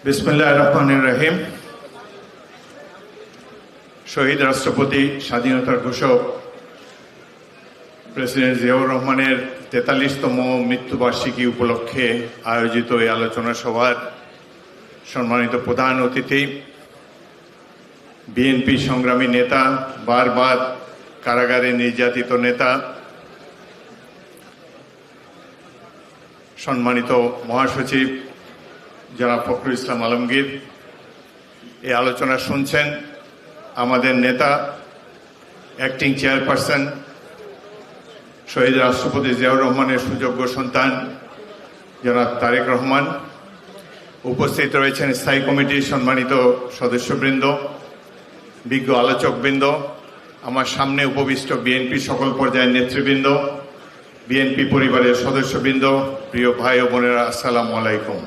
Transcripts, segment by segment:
বিসমিল্লাহির রহমানির রহিম। শহীদ রাষ্ট্রপতি, স্বাধীনতার ঘোষক প্রেসিডেন্ট জিয়াউর রহমানের ৪৩তম মৃত্যুবার্ষিকী উপলক্ষে আয়োজিত এই আলোচনা সভার সম্মানিত প্রধান অতিথি, বিএনপি সংগ্রামী নেতা, বারবার কারাগারে নির্যাতিত নেতা, সম্মানিত মহাসচিব জনাব ফখরুল ইসলাম আলমগীর, এই আলোচনা শুনছেন আমাদের নেতা, অ্যাক্টিং চেয়ারপারসন শহীদ রাষ্ট্রপতি জিয়াউর রহমানের সুযোগ্য সন্তান জনাব তারেক রহমান, উপস্থিত রয়েছেন স্থায়ী কমিটির সম্মানিত সদস্যবৃন্দ, বিজ্ঞ আলোচকবৃন্দ, আমার সামনে উপবিষ্ট বিএনপি সকল পর্যায়ের নেতৃবৃন্দ, বিএনপি পরিবারের সদস্যবৃন্দ, প্রিয় ভাই ও বোনেরা, আসসালামু আলাইকুম।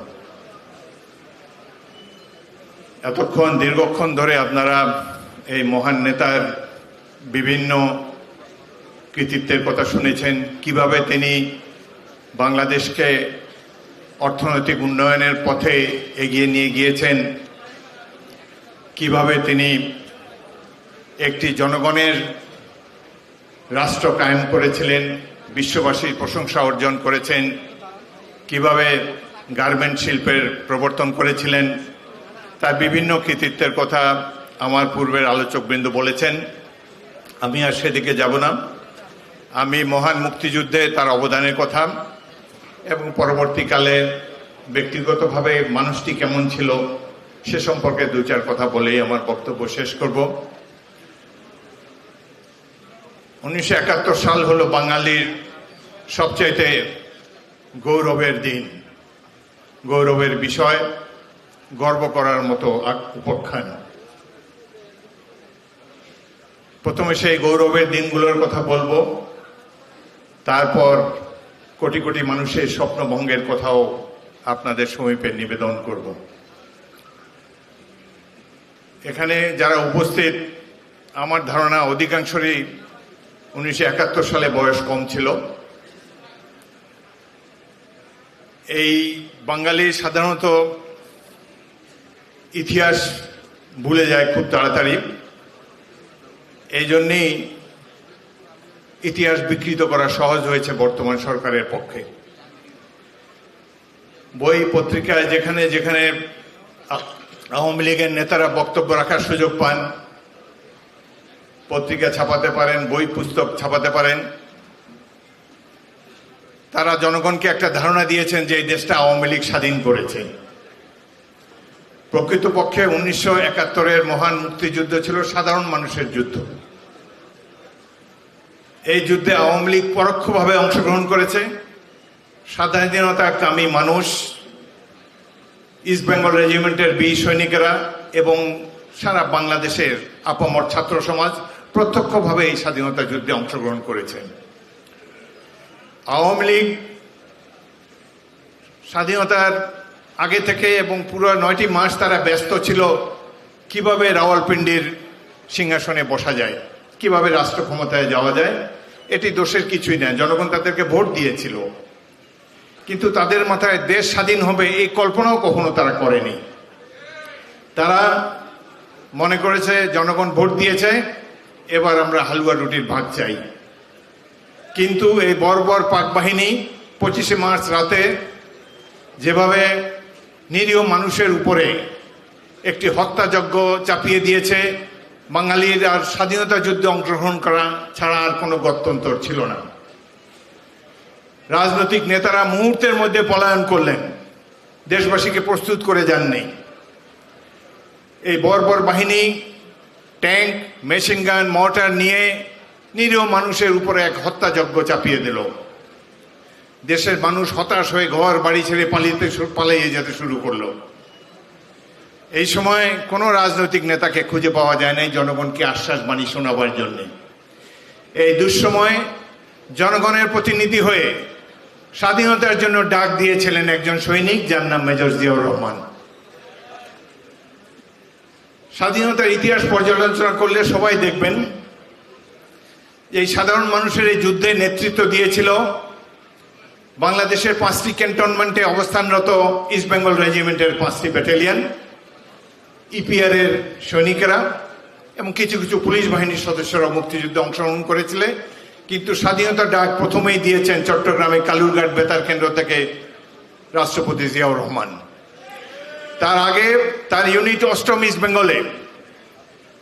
এতক্ষণ দীর্ঘক্ষণ ধরে আপনারা এই মহান নেতার বিভিন্ন কৃতিত্বের কথা শুনেছেন, কিভাবে তিনি বাংলাদেশকে অর্থনৈতিক উন্নয়নের পথে এগিয়ে নিয়ে গিয়েছেন, কিভাবে তিনি একটি জনগণের রাষ্ট্র কায়েম করেছিলেন, বিশ্ববাসীর প্রশংসা অর্জন করেছেন, কিভাবে গার্মেন্ট শিল্পের প্রবর্তন করেছিলেন, তার বিভিন্ন কৃতিত্বের কথা আমার পূর্বের আলোচকবৃন্দ বলেছেন। আমি আর সেদিকে যাব না। আমি মহান মুক্তিযুদ্ধে তার অবদানের কথা এবং পরবর্তীকালে ব্যক্তিগতভাবে মানুষটি কেমন ছিল সে সম্পর্কে দু চার কথা বলেই আমার বক্তব্য শেষ করব। 1971 সাল হলো বাঙালির সবচাইতে গৌরবের দিন, গৌরবের বিষয়, গর্ব করার মতো উপাখ্যান। প্রথমে সেই গৌরবের দিনগুলোর কথা বলবো, তারপর কোটি কোটি মানুষের স্বপ্নভঙ্গের কথাও আপনাদের সমীপে নিবেদন করব। এখানে যারা উপস্থিত, আমার ধারণা অধিকাংশরই 1971 সালে বয়স কম ছিল। এই বাঙালি সাধারণত ইতিহাস ভুলে যায় খুব তাড়াতাড়ি, এই জন্যেই ইতিহাস বিকৃত করা সহজ হয়েছে বর্তমান সরকারের পক্ষে। বই পত্রিকায় যেখানে যেখানে আওয়ামী লীগের নেতারা বক্তব্য রাখার সুযোগ পান, পত্রিকা ছাপাতে পারেন, বই পুস্তক ছাপাতে পারেন, তারা জনগণকে একটা ধারণা দিয়েছেন যে এই দেশটা আওয়ামী লীগ স্বাধীন করেছে। প্রকৃতপক্ষে 1971-এর মহান মুক্তিযুদ্ধ ছিল সাধারণ মানুষের যুদ্ধ। এই যুদ্ধে আওয়ামী লীগ পরোক্ষভাবে অংশগ্রহণ করেছে। স্বাধীনতাকামী মানুষ, ইস্ট বেঙ্গল রেজিমেন্টের বীর সৈনিকেরা এবং সারা বাংলাদেশের আপামর ছাত্র সমাজ প্রত্যক্ষভাবে এই স্বাধীনতা যুদ্ধে অংশগ্রহণ করেছেন। আওয়ামী লীগ স্বাধীনতার আগে থেকে এবং পুরো 9টি মাস তারা ব্যস্ত ছিল কিভাবে রাওয়ালপিন্ডির সিংহাসনে বসা যায়, কিভাবে রাষ্ট্র ক্ষমতায় যাওয়া যায়। এটি দোষের কিছুই না, জনগণ তাদেরকে ভোট দিয়েছিল, কিন্তু তাদের মাথায় দেশ স্বাধীন হবে এই কল্পনাও কখনো তারা করেনি। তারা মনে করেছে জনগণ ভোট দিয়েছে, এবার আমরা হালুয়া রুটির ভাগ চাই। কিন্তু এই বর্বর পাক বাহিনী 25শে মার্চ রাতে যেভাবে নিরীহ মানুষের উপরে একটি হত্যাযজ্ঞ চাপিয়ে দিয়েছে, বাঙালির আর স্বাধীনতা যুদ্ধে অংশগ্রহণ করা ছাড়া আর কোনো গত্যন্তর ছিল না। রাজনৈতিক নেতারা মুহূর্তের মধ্যে পলায়ন করলেন, দেশবাসীকে প্রস্তুত করে যাননি। এই বর্বর বাহিনী ট্যাঙ্ক, মেশিন গান, মর্টার নিয়ে নিরীহ মানুষের উপরে এক হত্যাযজ্ঞ চাপিয়ে দিল। দেশের মানুষ হতাশ হয়ে ঘর বাড়ি ছেড়ে পালিয়ে যেতে শুরু করলো। এই সময় কোনো রাজনৈতিক নেতাকে খুঁজে পাওয়া যায় নাই জনগণকে আশ্বাস বাণী শোনাবার জন্য। এই দুঃসময় জনগণের প্রতিনিধি হয়ে স্বাধীনতার জন্য ডাক দিয়েছিলেন একজন সৈনিক, যার নাম মেজর জিয়াউর রহমান। স্বাধীনতার ইতিহাস পর্যালোচনা করলে সবাই দেখবেন এই সাধারণ মানুষের এই যুদ্ধে নেতৃত্ব দিয়েছিল বাংলাদেশের 5টি ক্যান্টনমেন্টে অবস্থানরত ইস্ট বেঙ্গল রেজিমেন্টের 5টি ব্যাটালিয়ন, ইপিআর এর সৈনিকেরা এবং কিছু কিছু পুলিশ বাহিনীর সদস্যরা মুক্তিযুদ্ধে অংশগ্রহণ করেছিলেন। কিন্তু স্বাধীনতার ডাক প্রথমেই দিয়েছেন চট্টগ্রামে কালুরঘাট বেতার কেন্দ্র থেকে রাষ্ট্রপতি জিয়াউর রহমান। তার আগে তার ইউনিট 8ম ইস্ট বেঙ্গলে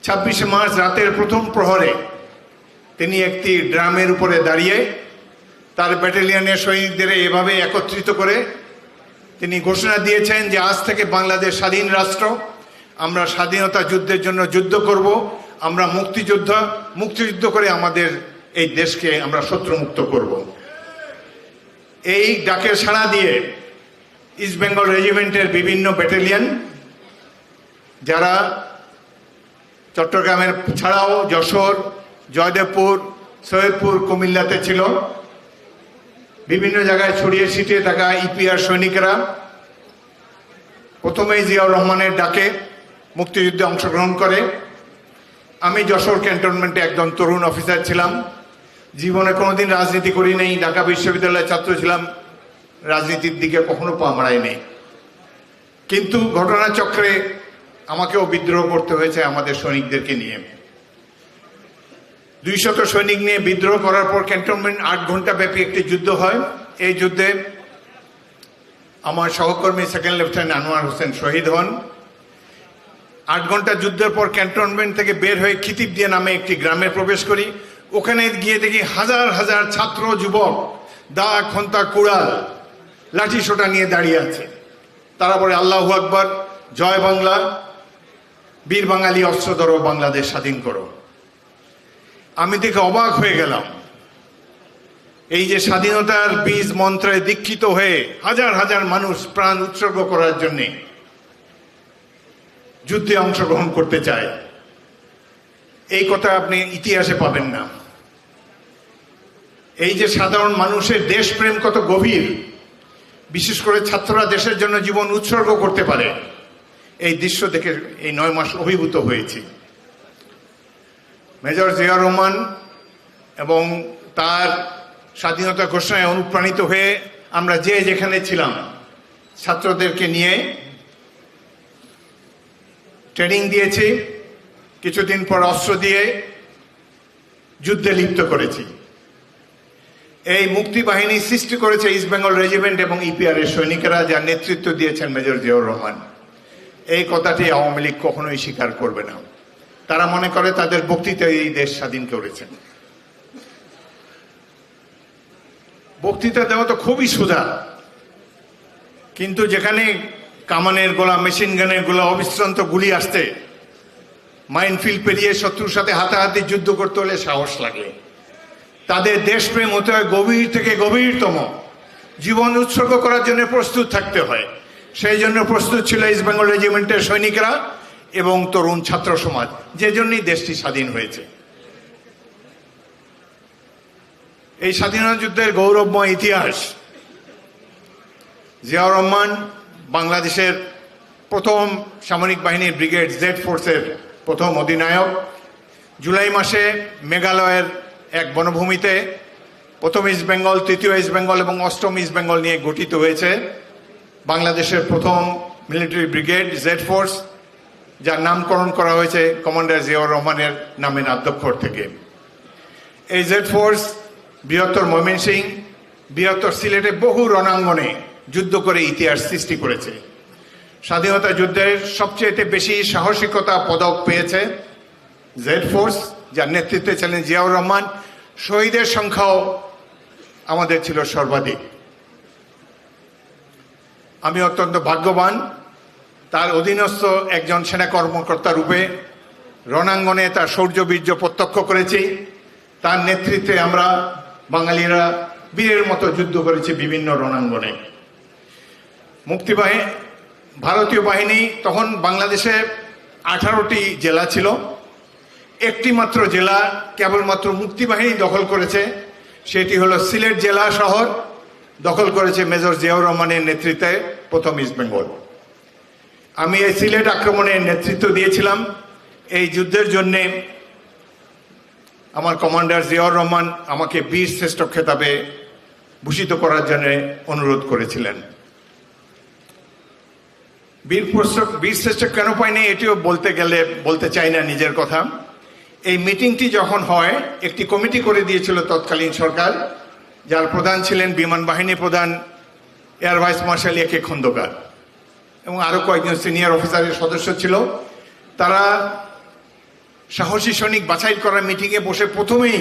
26শে মার্চ রাতের প্রথম প্রহরে তিনি একটি ড্রামের উপরে দাঁড়িয়ে তার ব্যাটালিয়নের সৈনিকদের এভাবে একত্রিত করে তিনি ঘোষণা দিয়েছেন যে আজ থেকে বাংলাদেশ স্বাধীন রাষ্ট্র, আমরা স্বাধীনতা যুদ্ধের জন্য যুদ্ধ করব, আমরা মুক্তিযুদ্ধ করে আমাদের এই দেশকে আমরা শত্রুমুক্ত করব। এই ডাকের সাড়া দিয়ে ইস্ট বেঙ্গল রেজিমেন্টের বিভিন্ন ব্যাটালিয়ন, যারা চট্টগ্রামের ছাড়াও যশোর, জয়দেবপুর, সৈয়দপুর, কুমিল্লাতে ছিল, বিভিন্ন জায়গায় ছড়িয়ে ছিটিয়ে থাকা ইপিআর সৈনিকেরা প্রথমেই জিয়াউর রহমানের ডাকে মুক্তিযুদ্ধে অংশগ্রহণ করে। আমি যশোর ক্যান্টনমেন্টে একজন তরুণ অফিসার ছিলাম, জীবনে কোনোদিন রাজনীতি করি নাই, ঢাকা বিশ্ববিদ্যালয়ের ছাত্র ছিলাম, রাজনীতির দিকে কখনো পা মারাই নেই। কিন্তু ঘটনাচক্রে আমাকেও বিদ্রোহ করতে হয়েছে আমাদের সৈনিকদেরকে নিয়ে। 200 সৈনিক নিয়ে বিদ্রোহ করার পর ক্যান্টনমেন্ট 8 ঘন্টা ব্যাপী একটি যুদ্ধ হয়। এই যুদ্ধে আমার সহকর্মী সেকেন্ড লেফটেন্যান্ট আনোয়ার হোসেন শহীদ হন। 8 ঘন্টা যুদ্ধের পর ক্যান্টনমেন্ট থেকে বের হয়ে খিতিবদিয়া নামে একটি গ্রামে প্রবেশ করি। ওখানে গিয়ে দেখি হাজার হাজার ছাত্র যুবক দা, খন্তা, কুড়াল, লাঠি সোটা নিয়ে দাঁড়িয়ে আছে। তারা বলে আল্লাহু আকবার, জয় বাংলা, বীর বাঙালি অস্ত্র ধরো, বাংলাদেশ স্বাধীন করো। আমি দেখে অবাক হয়ে গেলাম। এই যে স্বাধীনতার বীজ মন্ত্রে দীক্ষিত হয়ে হাজার হাজার মানুষ প্রাণ উৎসর্গ করার জন্য যুদ্ধে অংশগ্রহণ করতে চায়, এই কথা আপনি ইতিহাসে পাবেন না। এই যে সাধারণ মানুষের দেশপ্রেম কত গভীর, বিশেষ করে ছাত্ররা দেশের জন্য জীবন উৎসর্গ করতে পারে, এই দৃশ্য দেখে এই 9 মাস অভিভূত হয়েছি। মেজর জিয়াউর রহমান এবং তার স্বাধীনতা ঘোষণায় অনুপ্রাণিত হয়ে আমরা যে যেখানে ছিলাম ছাত্রদেরকে নিয়ে ট্রেনিং দিয়েছি, কিছুদিন পর অস্ত্র দিয়ে যুদ্ধে লিপ্ত করেছি। এই মুক্তি বাহিনী সৃষ্টি করেছে ইস্ট বেঙ্গল রেজিমেন্ট এবং ইপিআর এর সৈনিকেরা, যার নেতৃত্ব দিয়েছেন মেজর জিয়াউর রহমান। এই কথাটি আওয়ামী লীগ কখনোই স্বীকার করবে না। তারা মনে করে তাদের বক্তৃতায় এই দেশ স্বাধীন করেছেন। বক্তৃতা দেওয়া তো খুবই সোজা, কিন্তু যেখানে কামানের গোলা, মেশিন গানের গোলা, অবিশ্রান্ত গুলি আসতে, মাইনফিল্ড পেরিয়ে শত্রুর সাথে হাতাহাতি যুদ্ধ করতে হলে সাহস লাগে। তাদের দেশপ্রেম হতে হয় গভীর থেকে গভীরতম, জীবন উৎসর্গ করার জন্য প্রস্তুত থাকতে হয়। সেই জন্য প্রস্তুত ছিল ইস্ট বেঙ্গল রেজিমেন্টের সৈনিকরা এবং তরুণ ছাত্র সমাজ, যে জন্যই দেশটি স্বাধীন হয়েছে। এই স্বাধীনতা যুদ্ধের গৌরবময় ইতিহাস। জিয়াউর রহমান বাংলাদেশের প্রথম সামরিক বাহিনীর ব্রিগেড জেড ফোর্সের প্রথম অধিনায়ক। জুলাই মাসে মেঘালয়ের এক বনভূমিতে প্রথম ইস্ট বেঙ্গল, তৃতীয় ইস্ট বেঙ্গল এবং 8ম ইস্ট বেঙ্গল নিয়ে গঠিত হয়েছে বাংলাদেশের প্রথম মিলিটারি ব্রিগেড জেড ফোর্স, যার নামকরণ করা হয়েছে কমান্ডার জিয়াউর রহমানের নামের আদ্যক্ষর থেকে। এই জেড ফোর্স বৃহত্তর ময়মনসিংহ, বৃহত্তর সিলেটে বহু রণাঙ্গনে যুদ্ধ করে ইতিহাস সৃষ্টি করেছে। স্বাধীনতা যুদ্ধের সবচেয়ে বেশি সাহসিকতা পদক পেয়েছে জেড ফোর্স, যার নেতৃত্বে ছিলেন জিয়াউর রহমান। শহীদের সংখ্যাও আমাদের ছিল সর্বাধিক। আমি অত্যন্ত ভাগ্যবান তার অধীনস্থ একজন সেনা কর্মকর্তা রূপে রণাঙ্গনে তার শৌর্যবীর্য প্রত্যক্ষ করেছি। তার নেতৃত্বে আমরা বাঙালিরা বীরের মতো যুদ্ধ করেছি বিভিন্ন রণাঙ্গনে। ভারতীয় বাহিনী তখন বাংলাদেশে 18টি জেলা ছিল, একটি মাত্র জেলা কেবলমাত্র মুক্তিবাহিনী দখল করেছে, সেটি হলো সিলেট জেলা শহর, দখল করেছে মেজর জিয়াউর রহমানের নেতৃত্বে প্রথম ইস্ট বেঙ্গল। আমি এই সিলেট আক্রমণের নেতৃত্ব দিয়েছিলাম। এই যুদ্ধের জন্যে আমার কমান্ডার জিয়াউর রহমান আমাকে বীর শ্রেষ্ঠ খেতাবে ভূষিত করার জন্য অনুরোধ করেছিলেন। বীরশ্রেষ্ঠ কেন পাইনি এটিও বলতে চাই না নিজের কথা। এই মিটিংটি যখন হয়, একটি কমিটি করে দিয়েছিল তৎকালীন সরকার, যার প্রধান ছিলেন বিমান বাহিনী প্রধান এয়ার ভাইস মার্শাল এ কে খন্দকার এবং আরো কয়েকজন সিনিয়র অফিসারের সদস্য ছিল। তারা সাহসী সৈনিক বাছাই করার মিটিংয়ে বসে প্রথমেই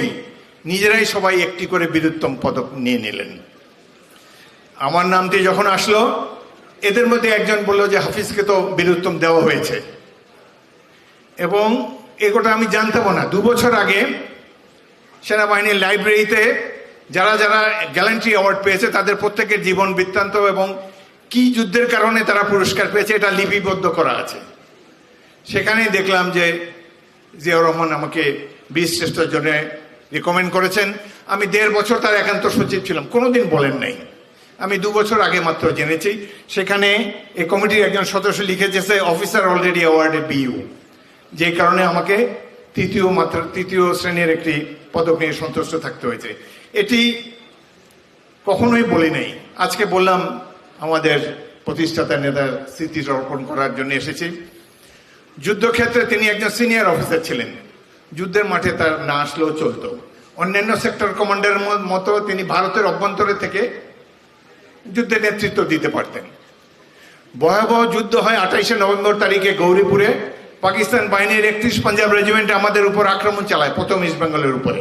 নিজেরাই সবাই একটি করে বীরোত্তম পদক নিয়ে নিলেন। আমার নামটি যখন আসলো, এদের মধ্যে একজন বলল যে হাফিজকে তো বীরোত্তম দেওয়া হয়েছে, এবং এগোটা আমি জানতাম না। 2 বছর আগে সেনাবাহিনীর লাইব্রেরিতে যারা যারা গ্যালান্ট্রি অ্যাওয়ার্ড পেয়েছে তাদের প্রত্যেকের জীবন বৃত্তান্ত এবং কি যুদ্ধের কারণে তারা পুরস্কার পেয়েছে এটা লিপিবদ্ধ করা আছে। সেখানেই দেখলাম যে জিয়াউর রহমান আমাকে বীরশ্রেষ্ঠের জন্য রিকমেন্ড করেছেন। আমি 1.5 বছর তার একান্ত সচিব ছিলাম, কোনোদিন বলেন নাই। আমি 2 বছর আগে মাত্র জেনেছি। সেখানে এই কমিটির একজন সদস্য লিখেছে অফিসার অলরেডি অ্যাওয়ার্ডেড বিইউ, যে কারণে আমাকে তৃতীয় শ্রেণীর একটি পদক নিয়ে সন্তুষ্ট থাকতে হয়েছে। এটি কখনোই বলি নাই, আজকে বললাম। আমাদের প্রতিষ্ঠাতা নেতার স্মৃতি অর্পণ করার জন্য এসেছি। যুদ্ধক্ষেত্রে তিনি একজন সিনিয়র অফিসার ছিলেন, যুদ্ধের মাঠে তার না আসলেও চলতো। অন্যান্য সেক্টর কমান্ডারের মতো তিনি ভারতের অভ্যন্তরে থেকে যুদ্ধে নেতৃত্ব দিতে পারতেন। ভয়াবহ যুদ্ধ হয় 28শে নভেম্বর তারিখে গৌরীপুরে। পাকিস্তান বাহিনীর 31 পাঞ্জাব রেজিমেন্ট আমাদের উপর আক্রমণ চালায়, প্রথম ইস্ট বেঙ্গলের উপরে।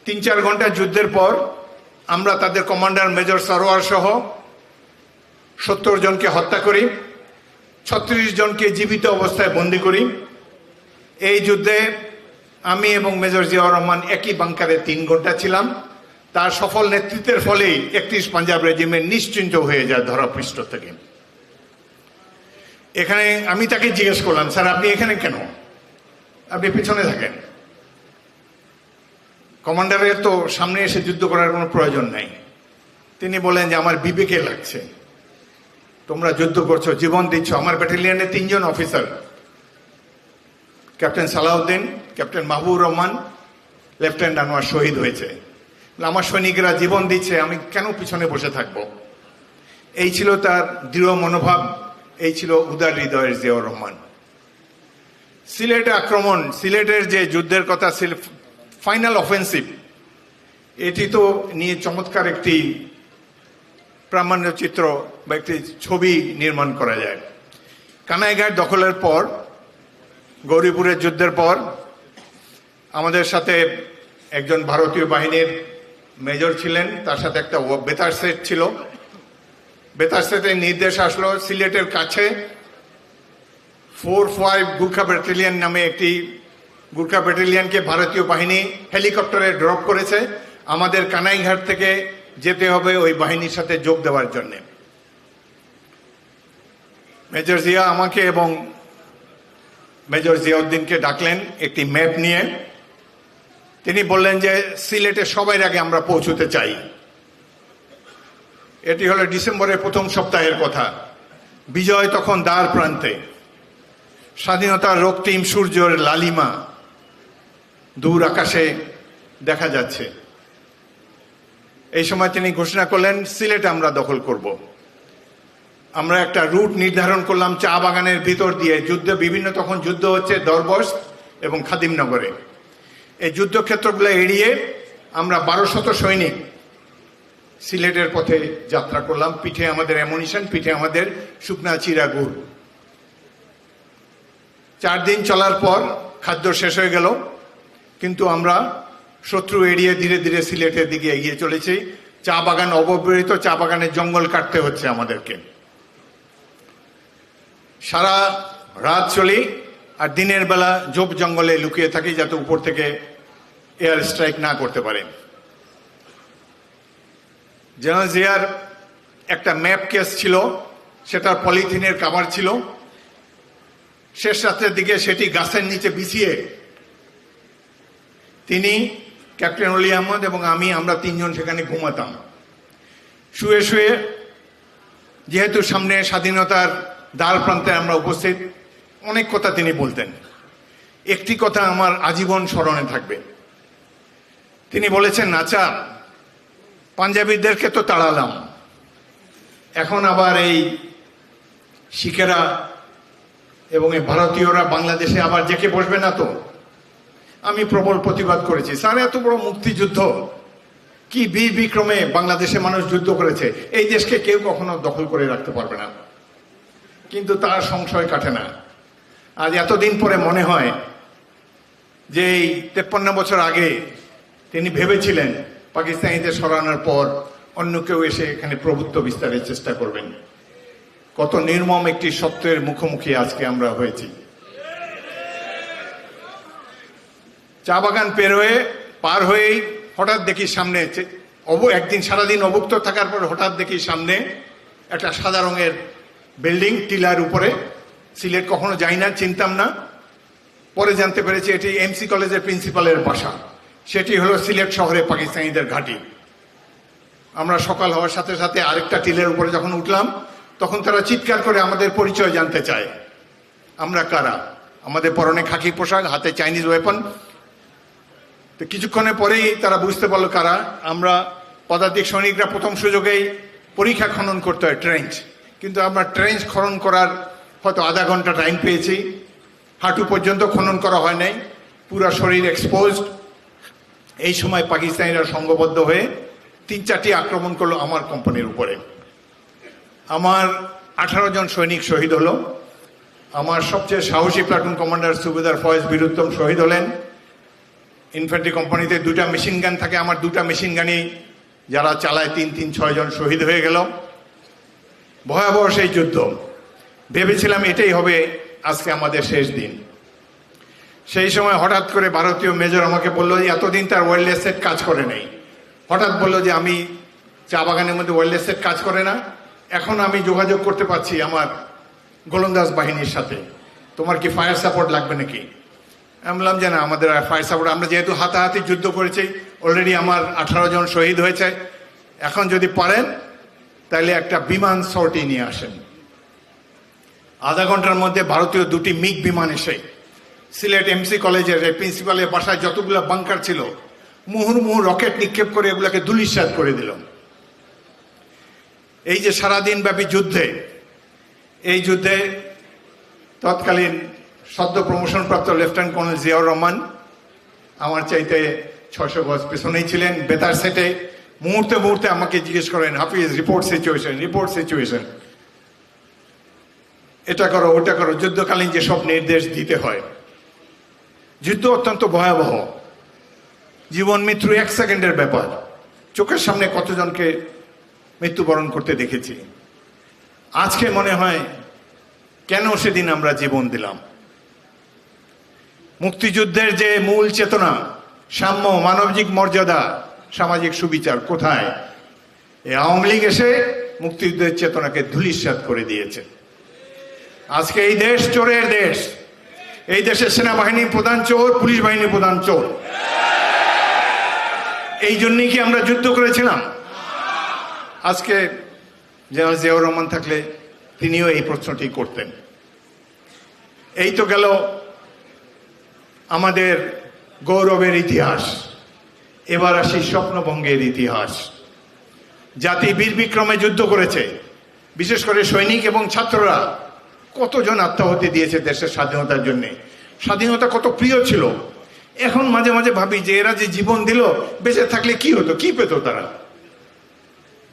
3-4 ঘন্টা যুদ্ধের পর আমরা তাদের কমান্ডার মেজর সরোয়ার সহ 70 জনকে হত্যা করি, 36 জনকে জীবিত অবস্থায় বন্দী করি। এই যুদ্ধে আমি এবং মেজর জিয়াউর রহমান একই বাংকারে 3 ঘন্টা ছিলাম। তার সফল নেতৃত্বের ফলেই 31 পাঞ্জাব রেজিমেন্ট নিশ্চিন্ত হয়ে যায় ধরাপৃষ্ঠ থেকে। এখানে আমি তাকে জিজ্ঞেস করলাম, স্যার আপনি এখানে কেন? আপনি পিছনে থাকেন, কমান্ডারের তো সামনে এসে যুদ্ধ করার কোনো প্রয়োজন নাই। তিনি বলেন যে আমার বিবেকে লাগছে, তোমরা যুদ্ধ করছো, জীবন দিচ্ছ। আমার ব্যাটালিয়নে 3 জন অফিসার, ক্যাপ্টেন সালাউদ্দিন, ক্যাপ্টেন মাহবুব রহমান, লেফটেন্যান্ট আনোয়ার শহীদ হয়েছে। আমার সৈনিকরা জীবন দিচ্ছে, আমি কেন পিছনে বসে থাকবো? এই ছিল তার দৃঢ় মনোভাব, এই ছিল উদার হৃদয়ের জিয়াউর রহমান। সিলেট আক্রমণ, সিলেটের যে যুদ্ধের কথা, ফাইনাল অফেন্সিভ, এটি তো নিয়ে চমৎকার একটি প্রামাণ্য চিত্র বা একটি ছবি নির্মাণ করা যায়। কানাইঘাট দখলের পর, গৌরীপুরের যুদ্ধের পর আমাদের সাথে একজন ভারতীয় বাহিনীর মেজর ছিলেন, তার সাথে একটা বেতার সেট ছিল। বেতার সেটের নির্দেশ আসলো সিলেটের কাছে 4-5 গুর্খা ব্যাটালিয়ন নামে একটি গুর্খা ব্যাটালিয়নকে ভারতীয় বাহিনী হেলিকপ্টারে ড্রপ করেছে। আমাদের কানাইঘাট থেকে যেতে হবে ওই বাহিনীর সাথে যোগ দেওয়ার জন্য। মেজর জিয়া আমাকে এবং মেজর জিয়াউদ্দিনকে ডাকলেন একটি ম্যাপ নিয়ে। তিনি বললেন যে সিলেটে সবার আগে আমরা পৌঁছতে চাই। এটি হলো ডিসেম্বরের প্রথম সপ্তাহের কথা। বিজয় তখন দ্বার প্রান্তে, স্বাধীনতার রক্তিম সূর্যের লালিমা দূর আকাশে দেখা যাচ্ছে। এই সময় তিনি ঘোষণা করলেন সিলেট আমরা দখল করব। আমরা একটা রুট নির্ধারণ করলাম চা বাগানের ভিতর দিয়ে। তখন যুদ্ধ হচ্ছে দরবস এবং খাদিমনগরে। এই যুদ্ধক্ষেত্রগুলো এড়িয়ে আমরা 1200 সৈনিক সিলেটের পথে যাত্রা করলাম। পিঠে আমাদের অ্যামুনিশন, পিঠে আমাদের শুকনা চিরা গুড়। 4 দিন চলার পর খাদ্য শেষ হয়ে গেল, কিন্তু আমরা শত্রু এড়িয়ে ধীরে ধীরে সিলেটের দিকে এগিয়ে চলেছি। চা বাগান অবহেলিত, চা বাগানের জঙ্গল কাটতে হচ্ছে আমাদেরকে। সারা রাত চলি আর দিনের বেলা ঝোপ জঙ্গলে লুকিয়ে থাকি যাতে উপর থেকে এয়ার স্ট্রাইক না করতে পারে। জেনারেল জিয়ার একটা ম্যাপ কেস ছিল, সেটা পলিথিনের কাভার ছিল। শেষ রাতের দিকে সেটি গাছের নিচে বিছিয়ে তিনি, ক্যাপ্টেন অলি আহমদ এবং আমরা 3 জন সেখানে ঘুমাতাম। শুয়ে শুয়ে, যেহেতু সামনে স্বাধীনতার দ্বার প্রান্তে আমরা উপস্থিত, অনেক কথা তিনি বলতেন। একটি কথা আমার আজীবন স্মরণে থাকবে। তিনি বলেছেন, আচ্ছা পাঞ্জাবিদেরকে তো তাড়ালাম, এখন আবার এই শিখেরা এবং এই ভারতীয়রা বাংলাদেশে আবার জেকে বসবে না তো? আমি প্রবল প্রতিবাদ করেছি, স্যার এত বড় মুক্তিযুদ্ধ, কি বীর বিক্রমে বাংলাদেশে মানুষ যুদ্ধ করেছে, এই দেশকে কেউ কখনো দখল করে রাখতে পারবে না। কিন্তু তার সংশয় কাটে না। আজ এতদিন পরে মনে হয় যে এই 53 বছর আগে তিনি ভেবেছিলেন পাকিস্তানিদের সরানোর পর অন্য কেউ এসে এখানে প্রভুত্ব বিস্তারের চেষ্টা করবেন। কত নির্মম একটি সত্যের মুখোমুখি আজকে আমরা হয়েছি। চা বাগান পার হয়েই হঠাৎ দেখি সামনে, একদিন সারাদিন অভুক্ত থাকার পর হঠাৎ দেখি সামনে একটা সাদা রঙের বিল্ডিং টিলার উপরে। সিলেট কখনো যাই না, চিনতাম না, পরে জানতে পেরেছি এটি এমসি কলেজের প্রিন্সিপালের বাসা। সেটি হলো সিলেট শহরে পাকিস্তানিদের ঘাঁটি। আমরা সকাল হওয়ার সাথে সাথে আরেকটা টিলের উপরে যখন উঠলাম, তখন তারা চিৎকার করে আমাদের পরিচয় জানতে চায়, আমরা কারা। আমাদের পরনে খাকি পোশাক, হাতে চাইনিজ ওয়েপন। তো কিছুক্ষণের পরেই তারা বুঝতে পারলো কারা আমরা। পদাতিক সৈনিকরা প্রথম সুযোগেই পরীক্ষা খনন করতে হয়, ট্রেঞ্চ। কিন্তু আমরা ট্রেঞ্চ খনন করার হয়তো আধা ঘন্টা টাইম পেয়েছি, হাঁটু পর্যন্ত খনন করা হয় নাই, পুরো শরীর এক্সপোজড। এই সময় পাকিস্তানিরা সংঘবদ্ধ হয়ে 3-4টি আক্রমণ করলো আমার কোম্পানির উপরে। আমার 18 জন সৈনিক শহীদ হলো। আমার সবচেয়ে সাহসী প্লাটুন কমান্ডার সুবেদার ফয়েজ বীরুত্তম শহীদ হলেন। ইনফ্যান্ট্রি কোম্পানিতে 2টা মেশিন গান থাকে, আমার 2টা মেশিন গানই যারা চালায় 3-6 জন শহীদ হয়ে গেল। ভয়াবহ সেই যুদ্ধ। ভেবেছিলাম এটাই হবে আজকে আমাদের শেষ দিন। সেই সময় হঠাৎ করে ভারতীয় মেজর আমাকে বললো যে এতদিন তার ওয়্যারলেস সেট কাজ করে নেই। হঠাৎ বললো যে আমি চা বাগানের মধ্যে ওয়্যারলেস সেট কাজ করে না, এখন আমি যোগাযোগ করতে পারছি আমার গোলন্দাজ বাহিনীর সাথে, তোমার কি ফায়ার সাপোর্ট লাগবে নাকি? আমি বললাম যে না, আমাদের ফায়ার সাপোর্ট, আমরা যেহেতু হাতাহাতি যুদ্ধ করেছি, অলরেডি আমার 18 জন শহীদ হয়েছে, এখন যদি পারেন তাহলে একটা বিমান সর্টি নিয়ে আসেন। আধা ঘন্টার মধ্যে ভারতীয় 2টি মিগ বিমান এসে সিলেট এমসি কলেজের প্রিন্সিপালের বাসায় যতগুলো বাংকার ছিল মুহুর্মুহু রকেট নিক্ষেপ করে এগুলোকে ধূলিসাৎ করে দিল। এই যে সারাদিন ব্যাপী যুদ্ধে, এই যুদ্ধে তৎকালীন সদ্য প্রমোশনপ্রাপ্ত লেফটেন্যান্ট কর্নেল জিয়াউর রহমান আমার চাইতে 600 গজ পেছনেই ছিলেন। বেতার সেটে মুহূর্তে মুহূর্তে আমাকে জিজ্ঞেস করেন, হাফিজ রিপোর্ট সিচুয়েশন, এটা করো ওটা করো, যুদ্ধকালীন যেসব নির্দেশ দিতে হয়। যুদ্ধ অত্যন্ত ভয়াবহ, জীবন মৃত্যু 1 সেকেন্ডের ব্যাপার। চোখের সামনে কতজনকে মৃত্যুবরণ করতে দেখেছি। আজকে মনে হয় কেন সেদিন আমরা জীবন দিলাম। মুক্তিযুদ্ধের যে মূল চেতনা, সাম্য, মানবিক মর্যাদা, সামাজিক সুবিচার কোথায়? এই আওয়ামী লীগ এসে মুক্তিযুদ্ধের চেতনাকে ধূলিসাৎ করে দিয়েছে। আজকে এই দেশ চোরের দেশ। এই দেশের সেনাবাহিনীর প্রধান চোর, পুলিশ বাহিনীর প্রধান চোর। এই জন্যই কি আমরা যুদ্ধ করেছিলাম? আজকে জেনারেল জিয়াউর রহমান থাকলে তিনিও এই প্রশ্নটি করতেন। এই তো গেল আমাদের গৌরবের ইতিহাস। এবার আসি স্বপ্নভঙ্গের ইতিহাস। জাতি বীর বিক্রমে যুদ্ধ করেছে, বিশেষ করে সৈনিক এবং ছাত্ররা কতজন আত্মাহুতি দিয়েছে দেশের স্বাধীনতার জন্য। স্বাধীনতা কত প্রিয় ছিল। এখন মাঝে মাঝে ভাবি যে এরা যে জীবন দিল, বেঁচে থাকলে কি হতো, কি পেত তারা।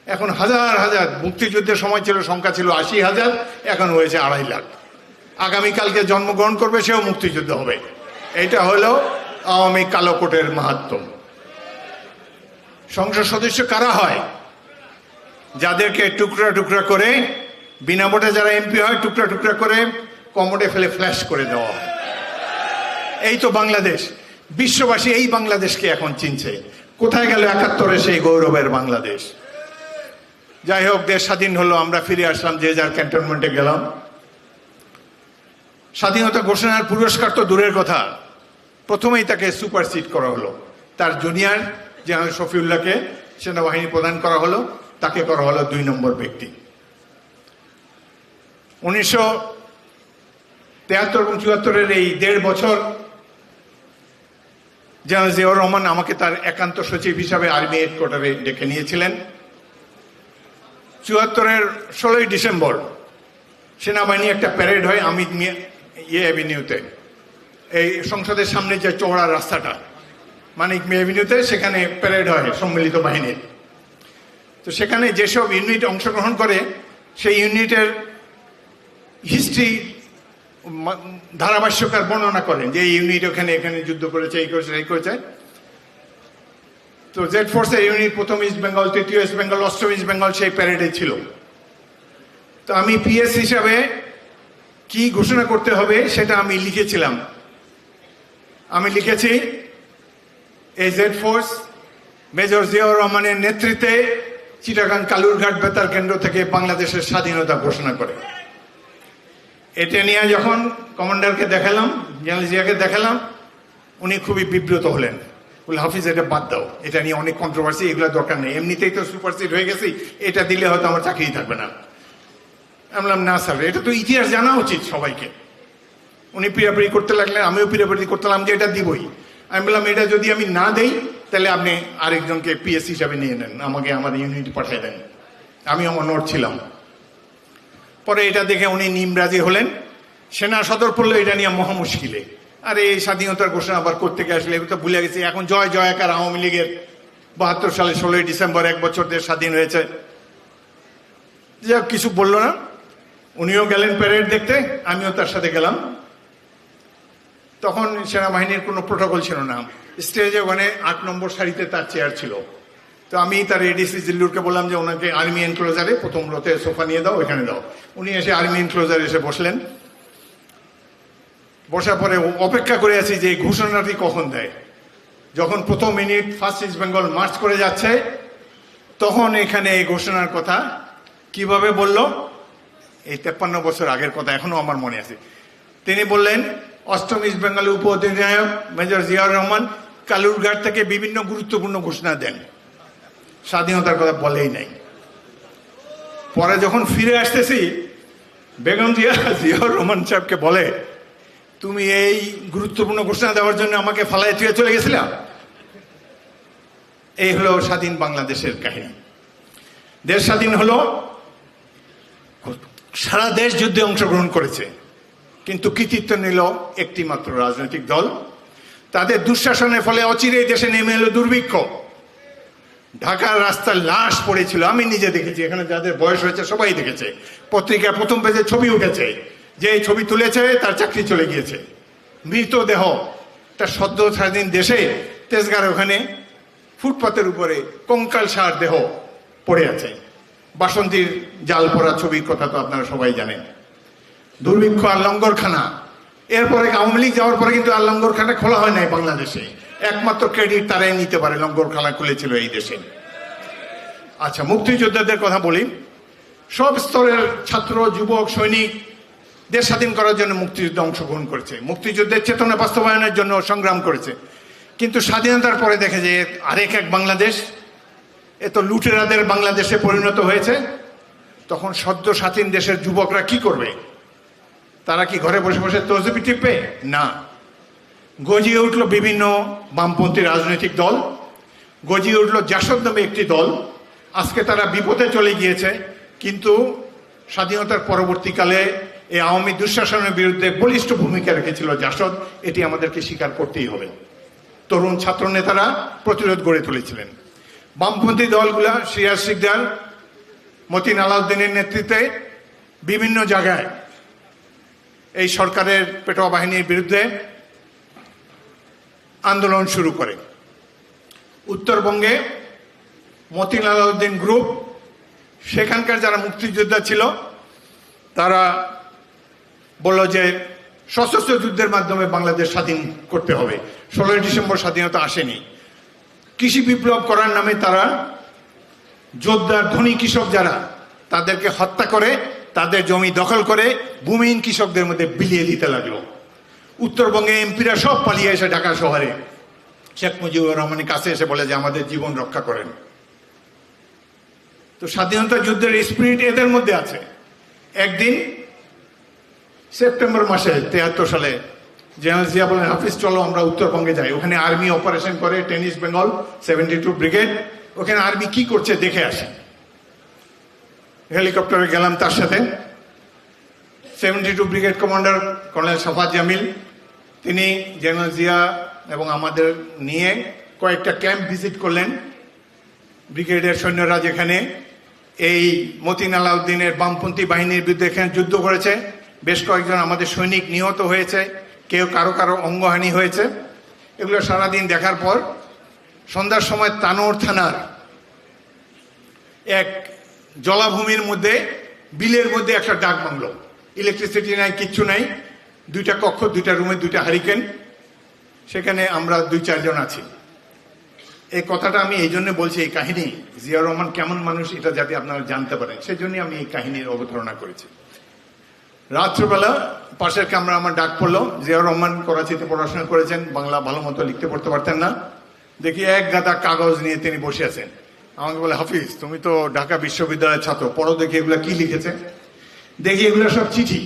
এখন হাজার হাজার, মুক্তিযুদ্ধের সময় ছিল সংখ্যা ছিল 80,000, এখন হয়েছে 2.5 লাখ। আগামীকালকে জন্মগ্রহণ করবে, সেও মুক্তিযুদ্ধ হবে। এটা হলো আওয়ামী কালো কোটের মাহাত্ম্য। সংসদ সদস্য কারা হয়? যাদেরকে টুকরা টুকরা করে, বিনা ভোটে যারা এমপি হয়, টুকরা টুকরা করে কমোডে ফেলে ফ্ল্যাশ করে দেওয়া হয়। এই তো বাংলাদেশ। বিশ্ববাসী এই বাংলাদেশকে এখন চিনছে। কোথায় গেল 71-এ সেই গৌরবের বাংলাদেশ? যাই হোক, দেশ স্বাধীন হলো, আমরা ফিরে আসলাম, যে যার ক্যান্টনমেন্টে গেলাম। স্বাধীনতা ঘোষণার পুরস্কার তো দূরের কথা, প্রথমেই তাকে সুপারসিড করা হলো। তার জুনিয়র জেনারেল শফিউল্লাহকে সেনাবাহিনী প্রদান করা হলো, তাকে করা হলো 2 নম্বর ব্যক্তি। 1973 এবং 74-এর এই 1.5 বছর জেনারেল জিয়াউর রহমান আমাকে তার একান্ত সচিব হিসাবে আর্মি হেডকোয়ার্টারে ডেকে নিয়েছিলেন। 74-এর 16ই ডিসেম্বর সেনাবাহিনী একটা প্যারেড হয় আমিদ মিয়া অ্যাভিনিউতে, এই সংসদের সামনে যে চওড়া রাস্তাটা মানিক মিয়া অ্যাভিনিউতে, সেখানে প্যারেড হয় সম্মিলিত বাহিনীর। তো সেখানে যেসব ইউনিট অংশগ্রহণ করে সেই ইউনিটের হিস্ট্রি ধারাভাষ্যকার বর্ণনা করেন যে এই ইউনিট এখানে যুদ্ধ করেছে, এই করেছে, এই করেছে। তো জেড ফোর্সের ইউনিট প্রথম ইস্ট বেঙ্গল, তৃতীয় ইস্ট বেঙ্গল, অষ্টম ইস্ট বেঙ্গল সেই প্যারেডে ছিল। তো আমি পিএস হিসাবে কি ঘোষণা করতে হবে সেটা আমি লিখেছিলাম। আমি লিখেছি, এই জেড ফোর্স মেজর জিয়াউর রহমানের নেতৃত্বে চিটাগাং কালুরঘাট বেতার কেন্দ্র থেকে বাংলাদেশের স্বাধীনতা ঘোষণা করে। এটা নিয়ে যখন কমান্ডারকে দেখালাম, জেনারেল জিয়াকে দেখালাম, উনি খুবই বিব্রত হলেন। বলে, হাফিজ এটা বাদ দাও, এটা নিয়ে অনেক কন্ট্রোভার্সি, এগুলো দরকার নেই, এমনিতেই তো সুপারসিড হয়ে গেছি, এটা দিলে হয়তো আমার চাকরি থাকবে না। আমি বললাম, না স্যার, এটা তো ইতিহাস জানা উচিত সবাইকে। উনি পিড়াপিড়ি করতে লাগলেন, আমিও পিড়াপিড়ি করতাম যে এটা দিবই। আমি বললাম, এটা যদি আমি না দেই তাহলে আপনি আরেকজনকে পিএস হিসাবে নিয়ে নেন, আমাকে আমার ইউনিট পাঠিয়ে দেন। আমি আমার নোট ছিলাম। পরে এটা দেখে উনি নিমরাজি হলেন। সেনা সদর পড়লো এটা নিয়ে মহা মুশকিলে। আরে এই স্বাধীনতার ঘোষণা আবার করতে গিয়ে আসলে তো ভুলে গেছি, এখন জয় জয়কার আওয়ামী লীগের 72 সালে 16ই ডিসেম্বর 1 বছর দেশ স্বাধীন হয়েছে। যা কিছু বললো না। উনিও গেলেন প্যারেড দেখতে, আমিও তার সাথে গেলাম। তখন সেনাবাহিনীর কোনো প্রোটোকল ছিল না। স্টেজে ওখানে 8 নম্বর সারিতে তার চেয়ার ছিল। তো আমি তার এডিসি জিল্লুরকে বললাম যে ওনাকে আর্মি এনক্লোজারে প্রথম রথে সোফা নিয়ে দাও, এখানে দাও। উনি এসে আর্মি এনক্লোজারে এসে বসলেন। বসার পরে অপেক্ষা করে আছি যে এই ঘোষণাটি কখন দেয়। যখন প্রথম unit first east Bengal March করে যাচ্ছে, তখন এখানে এই ঘোষণার কথা কিভাবে বলল, এই 53 বছর আগের কথা এখনো আমার মনে আছে। তিনি বললেন, অষ্টম ইস্ট বেঙ্গলের উপ অধিনায়ক মেজর জিয়াউর রহমান কালুরঘাট থেকে বিভিন্ন গুরুত্বপূর্ণ ঘোষণা দেন, স্বাধীনতার কথা বলেই নাই। পরে যখন ফিরে আসতেছি, বেগম জিয়াউর রহমান সাহেবকে বলে, তুমি এই গুরুত্বপূর্ণ ঘোষণা দেওয়ার জন্য আমাকে ফালায় তুই চলে গেছিলাম। এই হলো স্বাধীন বাংলাদেশের কাহিনী। দেশ স্বাধীন হলো, সারা দেশ যুদ্ধে অংশগ্রহণ করেছে, কিন্তু কৃতিত্ব নিল একটি মাত্র রাজনৈতিক দল। তাদের দুঃশাসনের ফলে অচিরেই দেশে নেমে এলো দুর্ভিক্ষ। ঢাকার রাস্তায় লাশ পড়েছিল, আমি নিজে দেখেছি, এখানে যাদের বয়স হয়েছে সবাই দেখেছে। পত্রিকায় প্রথম পেজে ছবি উঠেছে, যে এই ছবি তুলেছে তার চাকরি চলে গিয়েছে। মৃতদেহ, তার সদ্য স্বাধীন দেশে তেজগাঁর ওখানে ফুটপাতের উপরে কঙ্কাল সার দেহ পড়ে আছে। বাসন্তীর জাল পড়া ছবির কথা তো আপনারা সবাই জানেন। দুর্ভিক্ষ আর লঙ্গরখানা। এরপরে আওয়ামী লীগ যাওয়ার পরে কিন্তু আর লঙ্গরখানা খোলা হয় নাই বাংলাদেশে। একমাত্র ক্রেডিট তারাই নিতে পারে, লঙ্গরখানা খুলেছিল এই দেশে। আচ্ছা, মুক্তিযোদ্ধাদের কথা বলি। সব স্তরের ছাত্র, যুবক, সৈনিক দেশ স্বাধীন করার জন্য মুক্তিযুদ্ধে অংশগ্রহণ করেছে, মুক্তিযুদ্ধের চেতনা বাস্তবায়নের জন্য সংগ্রাম করেছে। কিন্তু স্বাধীনতার পরে দেখে যে আরেক এক বাংলাদেশ, এ তো লুটেরাদের বাংলাদেশে পরিণত হয়েছে। তখন সদ্য স্বাধীন দেশের যুবকরা কি করবে? তারা কি ঘরে বসে বসে তসবিহ টিপবে? না, গজিয়ে উঠল বিভিন্ন বামপন্থী রাজনৈতিক দল, গজিয়ে উঠল জাসদ নামে একটি দল। আজকে তারা বিপদে চলে গিয়েছে, কিন্তু স্বাধীনতার পরবর্তীকালে এই আওয়ামী দুঃশাসনের বিরুদ্ধে বলিষ্ঠ ভূমিকা রেখেছিল জাসদ, এটি আমাদেরকে স্বীকার করতেই হবে। তরুণ ছাত্র নেতারা প্রতিরোধ গড়ে তুলেছিলেন। বামপন্থী দলগুলা সিরাজ শিকদার, মতিন আলাউদ্দিনের নেতৃত্বে বিভিন্ন জায়গায় এই সরকারের পেটোয়া বাহিনীর বিরুদ্ধে আন্দোলন শুরু করে। উত্তরবঙ্গে মতিন আলাউদ্দিন গ্রুপ, সেখানকার যারা মুক্তিযোদ্ধা ছিল তারা বলল যে সশস্ত্র যুদ্ধের মাধ্যমে বাংলাদেশ স্বাধীন করতে হবে। 16ই ডিসেম্বর স্বাধীনতা আসেনি। কৃষি বিপ্লব করার নামে তারা যোদ্ধার ধনী কৃষক যারা, তাদেরকে হত্যা করে, তাদের জমি দখল করে ভূমিহীন কৃষকদের মধ্যে বিলিয়ে দিতে লাগলো। উত্তরবঙ্গে এমপিরা সব পালিয়ে এসে ঢাকা শহরে শেখ মুজিবুর রহমানের কাছে এসে বলে যে আমাদের জীবন রক্ষা করেন। তো স্বাধীনতা যুদ্ধের স্পিরিট এদের মধ্যে আছে। একদিন সেপ্টেম্বর মাসে 73 সালে জেনারেল জিয়া বলেন, হাফিজ চলো আমরা উত্তরবঙ্গে যাই, ওখানে আর্মি অপারেশন করে টেনিস বেঙ্গল 72 ব্রিগেড, ওখানে আর্মি কি করছে দেখে আসে। হেলিকপ্টারে গেলাম তার সাথে। 72 ব্রিগেড কমান্ডার কর্নেল সাফাত জামিল, তিনি জেনারেল জিয়া এবং আমাদের নিয়ে কয়েকটা ক্যাম্প ভিজিট করলেন। ব্রিগেডের সৈন্যরা যেখানে এই মতিন আলাউদ্দিনের বামপন্থী বাহিনীর বিরুদ্ধে এখানে যুদ্ধ করেছে, বেশ কয়েকজন আমাদের সৈনিক নিহত হয়েছে, কেউ কারো কারো অঙ্গহানি হয়েছে। এগুলো সারাদিন দেখার পর সন্ধ্যার সময় তানোর থানার এক জলাভূমির মধ্যে, বিলের মধ্যে একটা ডাক বাংলো, ইলেকট্রিসিটি নাই, কিচ্ছু নাই, 2টা কক্ষ, 2টা রুমে 2টা হারিকেন, সেখানে আমরা 2-4 জন আছি। এই কথাটা আমি এই জন্য বলছি, এই কাহিনী জিয়াউর রহমান কেমন মানুষ এটা যাতে আপনারা জানতে পারেন, সেজন্য আমি এই কাহিনীর অবতারণা করেছি। রাত্রবেলা পাশের কামরা আমার ডাক পড়লো। জিয়াউর রহমান করাচিতে পড়াশোনা করেছেন, বাংলা ভালো মতো লিখতে পড়তে পারতেন না। দেখি এক গাদা কাগজ নিয়ে তিনি বসে আছেন। আমাকে বলে, হাফিজ তুমি তো ঢাকা বিশ্ববিদ্যালয়ের ছাত্র, পড়ো দেখি এগুলা কি লিখেছে। দেখি এগুলো সব চিঠি।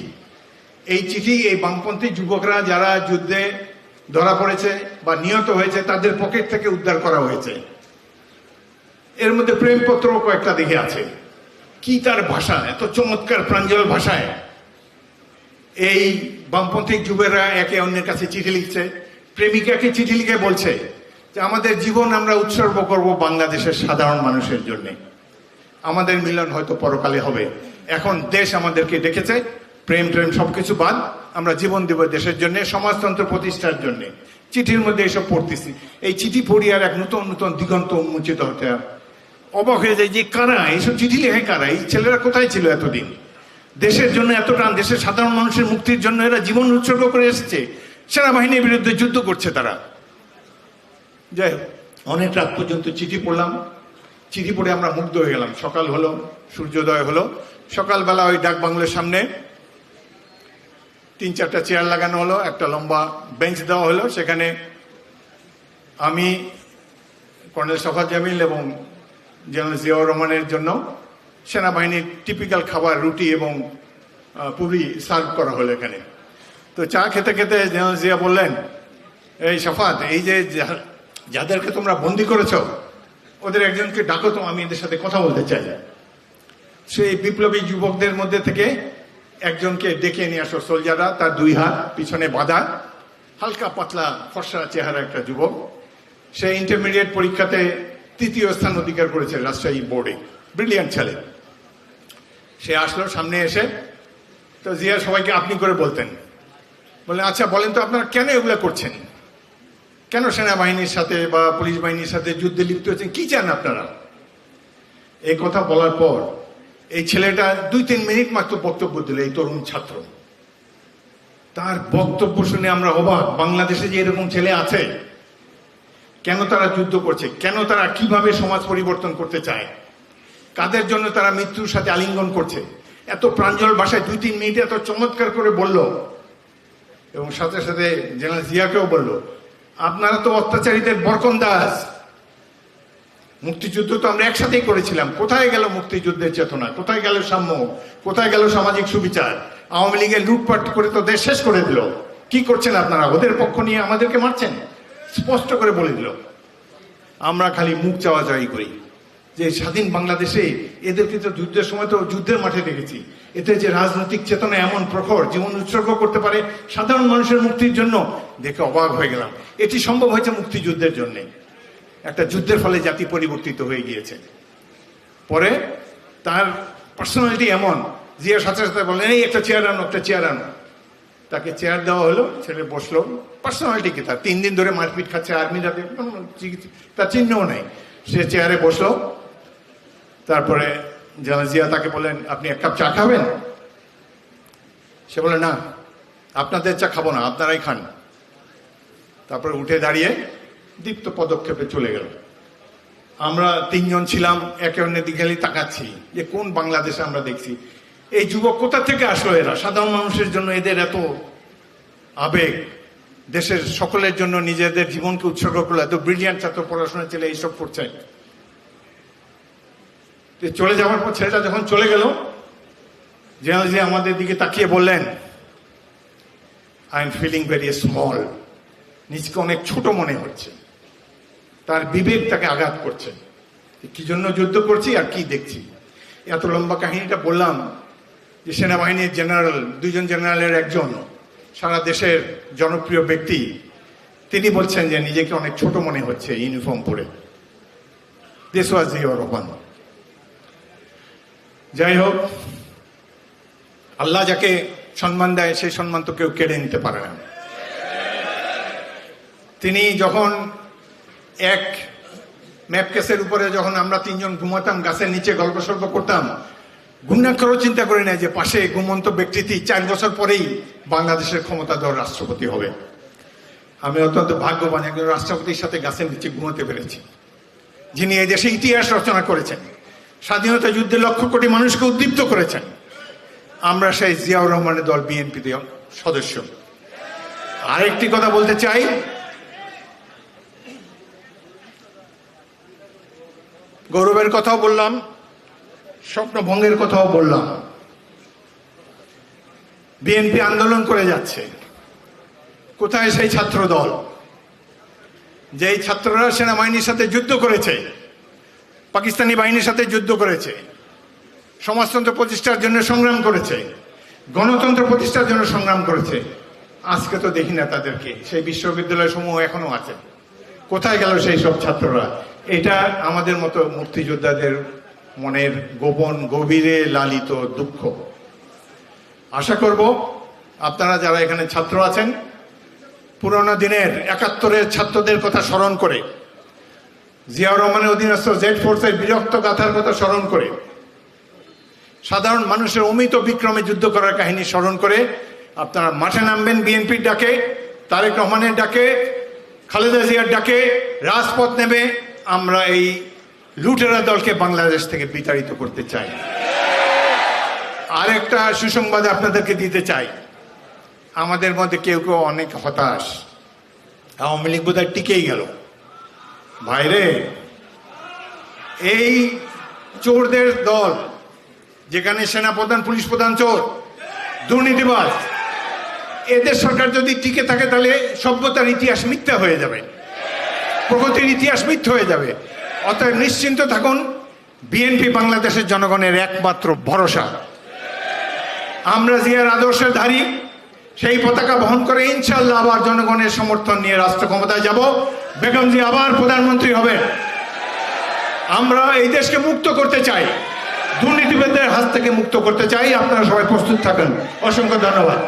এই চিঠি এই বামপন্থী যুবকরা যারা যুদ্ধে ধরা পড়েছে বা নিহত হয়েছে তাদের পকেট থেকে উদ্ধার করা হয়েছে। এর মধ্যে প্রেমপত্র কয়েকটা দেখে আছে। কি তার ভাষা, এত চমৎকার প্রাঞ্জল ভাষায় এই বামপন্থী যুবকরা একে অন্যের কাছে চিঠি লিখছে। প্রেমিকাকে চিঠি লিখে বলছে যে আমাদের জীবন আমরা উৎসর্গ করব বাংলাদেশের সাধারণ মানুষের জন্য, আমাদের মিলন হয়তো পরকালে হবে, এখন দেশ আমাদেরকে ডেকেছে, প্রেম প্রেম সবকিছু বাদ, আমরা জীবন দেব দেশের জন্য, সমাজতন্ত্র প্রতিষ্ঠার জন্য। চিঠির মধ্যে এসব পড়তেছি। এই চিঠি পড়ি আর এক নতুন নতুন দিগন্ত উন্মোচিত হতে অবাক হয়ে যায় যে কারা এইসব চিঠি লেখে, কারা এই ছেলেরা কোথায় ছিল এতদিন, দেশের জন্য এত টান, দেশের সাধারণ মানুষের মুক্তির জন্য এরা জীবন উৎসর্গ করে এসেছে, সেনাবাহিনীর বিরুদ্ধে যুদ্ধ করছে তারা। যাই হোক, অনেক রাত পর্যন্ত চিঠি পড়লাম। চিঠি পড়ে আমরা মুগ্ধ হয়ে গেলাম। সকাল হলো, সূর্যোদয় হলো। সকালবেলা ওই ডাক বাংলোর সামনে 3-4টা চেয়ার লাগানো হলো, একটা লম্বা বেঞ্চ দেওয়া হলো। সেখানে আমি, কর্নেল সাফাত জামিল এবং জেনারেল জিয়াউর রহমানের জন্য সেনাবাহিনীর টিপিক্যাল খাবার রুটি এবং পুরি সার্ভ করা হলো এখানে। তো চা খেতে খেতে জেনারেল জিয়া বললেন, এই সাফাত, এই যে যাদেরকে তোমরা বন্দি করেছ ওদের একজনকে ডাকো তো, আমি এদের সাথে কথা বলতে চাই। সেই বিপ্লবী যুবকদের মধ্যে থেকে একজনকে ডেকে নিয়ে আসো। সোলজাররা, তার 2 হাত পিছনে বাঁধা, হালকা পাতলা ফর্সা চেহারা একটা যুবক। সে ইন্টারমিডিয়েট পরীক্ষাতে 3য় স্থান অধিকার করেছে রাজশাহী বোর্ডে, ব্রিলিয়ান্ট ছেলে। সে আসলো সামনে এসে, তো জিয়া সবাইকে আপনি করে বলতেন। বললেন, আচ্ছা বলেন তো আপনারা কেন এগুলো করছেন, কেন সেনাবাহিনীর সাথে বা পুলিশ বাহিনীর সাথে যুদ্ধে লিপ্ত হচ্ছেন, কি চান আপনারা? এই কথা বলার পর এই ছেলেটা 2-3 মিনিট মাত্র বক্তব্য দিল, এই তরুণ ছাত্র। তার বক্তব্য শুনে আমরা অবাক, বাংলাদেশে যে এরকম ছেলে আছে, কেন তারা যুদ্ধ করছে, কেন তারা কিভাবে সমাজ পরিবর্তন করতে চায়, কাদের জন্য তারা মৃত্যুর সাথে আলিঙ্গন করছে, এত প্রাঞ্জল ভাষায় 2-3 মিনিটে এত চমৎকার করে বলল। এবং সাথে সাথে জেনারেল জিয়াকেও বলল, আপনারা তো অত্যাচারীদের বরকন্দাজ, মুক্তিযুদ্ধ তো আমরা একসাথেই করেছিলাম, কোথায় গেল মুক্তিযুদ্ধের চেতনা, কোথায় গেল সাম্য, কোথায় গেল সামাজিক সুবিচার? আওয়ামী লীগের লুটপাট করে তো দেশ শেষ করে দিল, কি করছেন আপনারা? ওদের পক্ষ নিয়ে আমাদেরকে মারছেন। স্পষ্ট করে বলে দিল। আমরা খালি মুখ চাওয়াচাওয়ি করি যে স্বাধীন বাংলাদেশে এদেরকে তো যুদ্ধের সময় তো যুদ্ধের মাঠে দেখেছি, এতে যে রাজনৈতিক চেতনা এমন প্রখর, জীবন উৎসর্গ করতে পারে সাধারণ মানুষের মুক্তির জন্য, দেখে অবাক হয়ে গেলাম। এটি সম্ভব হয়েছে মুক্তিযুদ্ধের জন্য। একটা যুদ্ধের ফলে জাতি পরিবর্তিত হয়ে গিয়েছে। পরে তার পার্সোনালিটি এমন, জিয়া সাথে সাথে বললেন, এই একটা চেয়ার আনো, একটা চেয়ার আনো। তাকে চেয়ার দেওয়া হলো, ছেলে বসলো। পার্সোনালিটি কি তার, 3 দিন ধরে মারপিট খাচ্ছে আর্মিরা, তার চিহ্নও নেই। সে চেয়ারে বসলো। তারপরে জেনারেল জিয়া তাকে বললেন, আপনি 1 কাপ চা খাবেন? সে বলে, না, আপনাদের চা খাবো না, আপনারাই খান। তারপরে উঠে দাঁড়িয়ে দীপ্ত পদক্ষেপে চলে গেল। আমরা 3 জন ছিলাম, একে অন্যের দিকে তাকাচ্ছি যে কোন বাংলাদেশে আমরা দেখছি। এই যুবক কোথা থেকে আসলো? এরা সাধারণ মানুষের জন্য এদের এত আবেগ, দেশের সকলের জন্য নিজেদের জীবনকে উৎসর্গ করলো। এত ব্রিলিয়ান্ট ছাত্র, পড়াশোনা ছেলে এইসব করছে। চলে যাওয়ার পর ছেলেটা যখন চলে গেল, জেনারেল জিয়া আমাদের দিকে তাকিয়ে বললেন, I am feeling very small, নিজকে অনেক ছোট মনে হচ্ছে। তার বিবেক তাকে আঘাত করছে, কি জন্য যুদ্ধ করছি আর কি দেখছি। এত লম্বা কাহিনীটা বললাম যে সেনাবাহিনীর জেনারেল, দুইজন জেনারেলের একজন, সারা দেশের জনপ্রিয় ব্যক্তি, তিনি বলছেন যে নিজেকে অনেক ছোট মনে হচ্ছে ইউনিফর্ম পরে। This was Ziaur Rahman. যাই হোক, আল্লাহ যাকে সম্মান দেয় সেই সম্মান তো কেউ কেড়ে নিতে পারে না। তিনি যখন এক ম্যাপ কেসের উপরে যখন আমরা তিনজন ঘুমাতাম গাছের নিচে, গল্প সল্প করতাম, ঘুণাক্ষরও চিন্তা করি না যে পাশে ঘুমন্ত ব্যক্তিটি 4 বছর পরেই বাংলাদেশের ক্ষমতাধর রাষ্ট্রপতি হবে। আমি অত্যন্ত ভাগ্যবান, একজন রাষ্ট্রপতির সাথে গাছের নিচে ঘুমাতে পেরেছি, যিনি এই দেশে ইতিহাস রচনা করেছেন, স্বাধীনতা যুদ্ধে লক্ষ কোটি মানুষকে উদ্দীপ্ত করেছেন। আমরা সেই জিয়াউর রহমানের দল বিএনপি সদস্য। আরেকটি কথা বলতে চাই, গৌরবের কথাও বললাম, স্বপ্নভঙ্গের কথাও বললাম। বিএনপি আন্দোলন করে যাচ্ছে, কোথায় সেই ছাত্র দল যেই ছাত্ররা সেনাবাহিনীর সাথে যুদ্ধ করেছে, পাকিস্তানি বাহিনীর সাথে যুদ্ধ করেছে, সমাজতন্ত্র প্রতিষ্ঠার জন্য সংগ্রাম করেছে, গণতন্ত্র প্রতিষ্ঠার জন্য সংগ্রাম করেছে? আজকে তো দেখি না তাদেরকে। সেই বিশ্ববিদ্যালয় সমূহ এখনো আছে, কোথায় গেল সেই সব ছাত্ররা? এটা আমাদের মতো মুক্তিযোদ্ধাদের মনের গোপন গভীরে লালিত দুঃখ। আশা করব আপনারা যারা এখানে ছাত্র আছেন, পুরোনো দিনের 71-এর ছাত্রদের কথা স্মরণ করে, জিয়াউর রহমানের অধীনস্থ জেড ফোর্সের বিরক্ত গাথার কথা স্মরণ করে, সাধারণ মানুষের অমিত বিক্রমে যুদ্ধ করার কাহিনী স্মরণ করে আপনারা মাঠে নামবেন। বিএনপির ডাকে, তারেক রহমানের ডাকে, খালেদা জিয়ার ডাকে রাজপথ নেবে। আমরা এই লুটেরা দলকে বাংলাদেশ থেকে বিতাড়িত করতে চাই। আরেকটা সুসংবাদ আপনাদেরকে দিতে চাই, আমাদের মধ্যে কেউ কেউ অনেক হতাশ, আওয়ামী লীগ বোধহয় টিকেই গেল। ভাইরে, এই চোরদের দল, যেখানে সেনাপ্রধান, পুলিশ প্রধান চোর, দুর্নীতিবাজ, এদের সরকার যদি টিকে থাকে তাহলে সভ্যতার ইতিহাস মিথ্যা হয়ে যাবে, প্রগতির ইতিহাস মিথ্যা হয়ে যাবে। অতএব নিশ্চিন্ত থাকুন, বিএনপি বাংলাদেশের জনগণের একমাত্র ভরসা। আমরা জিয়ার আদর্শের ধারী, সেই পতাকা বহন করে ইনশাআল্লাহ আবার জনগণের সমর্থন নিয়ে রাষ্ট্র ক্ষমতায় যাব। বেগম জিয়া আবার প্রধানমন্ত্রী হবেন। আমরা এই দেশকে মুক্ত করতে চাই, দুর্নীতিবাদদের হাত থেকে মুক্ত করতে চাই। আপনারা সবাই প্রস্তুত থাকেন। অসংখ্য ধন্যবাদ।